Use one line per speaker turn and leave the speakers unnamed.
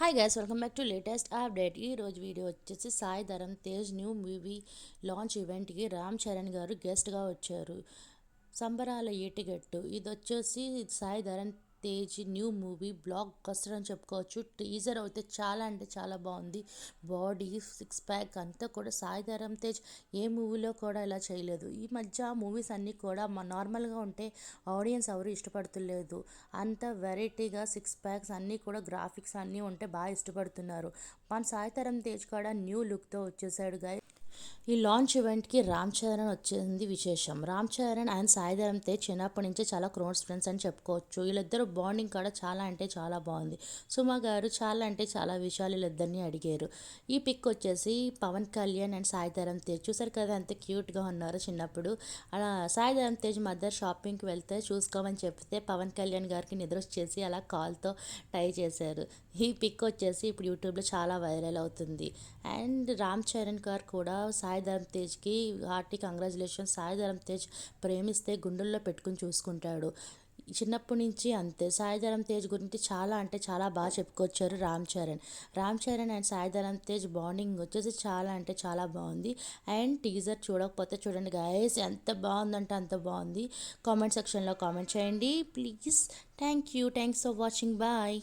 Hi guys, welcome back to latest update. ఈ రోజు video వచ్చేసి Sai Dharam Tej new movie launch ఈవెంట్కి రామ్ చరణ్ గారు గెస్ట్గా వచ్చారు. సంబరాల ఏటిగట్టు ఇది వచ్చేసి Sai Dharam Tej new movie block buster అని చెప్పుకోవచ్చు. టీజర్ అయితే చాలా అంటే చాలా బాగుంది. బాడీ సిక్స్ ప్యాక్ అంతా కూడా సాయి ధరమ్ తేజ్ ఏ మూవీలో కూడా ఇలా చేయలేదు. ఈ మధ్య మూవీస్ అన్నీ కూడా నార్మల్గా ఉంటే ఆడియన్స్ ఎవరు ఇష్టపడుతులేదు. అంత వెరైటీగా సిక్స్ ప్యాక్స్ అన్నీ కూడా గ్రాఫిక్స్ అన్నీ ఉంటే బాగా ఇష్టపడుతున్నారు. మన సాయి ధరమ్ తేజ్ కూడా న్యూ లుక్తో వచ్చేసాడు గాయ. ఈ లాంచ్ ఈవెంట్కి రామ్ చరణ్ వచ్చింది విశేషం. రామ్ చరణ్ అండ్ సాయి ధరమ్ తేజ్ చిన్నప్పటి నుంచి చాలా క్లోజ్ ఫ్రెండ్స్ అని చెప్పుకోవచ్చు. వీళ్ళిద్దరు బాండింగ్ కూడా చాలా అంటే చాలా బాగుంది. సుమ గారు చాలా అంటే చాలా విషయాలు వీళ్ళిద్దరిని అడిగారు. ఈ పిక్ వచ్చేసి పవన్ కళ్యాణ్ అండ్ సాయి ధరమ్ తేజ్ చూసారు కదా ఎంత క్యూట్గా ఉన్నారు చిన్నప్పుడు. అలా సాయి ధరమ్ తేజ్ మదర్ షాపింగ్కి వెళ్తే చూసుకోమని చెప్తే పవన్ కళ్యాణ్ గారికి నిద్ర వచ్చేసి అలా కాల్తో టై చేశారు. ఈ పిక్ వచ్చేసి ఇప్పుడు యూట్యూబ్లో చాలా వైరల్ అవుతుంది. అండ్ రామ్ చరణ్ గారు కూడా సాయి ధరమ్ తేజ్కి హార్టీ కంగ్రాచులేషన్. సాయి ధరమ్ తేజ్ ప్రేమిస్తే గుండెల్లో పెట్టుకుని చూసుకుంటాడు. చిన్నప్పటి నుంచి అంతే. సాయి ధరమ్ తేజ్ గురించి చాలా అంటే చాలా బాగా చెప్పుకొచ్చారు రామ్ చరణ్. రామ్ చరణ్ అండ్ సాయి ధరమ్ తేజ్ బాండింగ్ వచ్చేసి చాలా అంటే చాలా బాగుంది. అండ్ టీజర్ చూడకపోతే చూడండి గైస్, ఎంత బాగుందంటే అంత బాగుంది. కామెంట్ సెక్షన్లో కామెంట్ చేయండి please. Thanks for watching. Bye.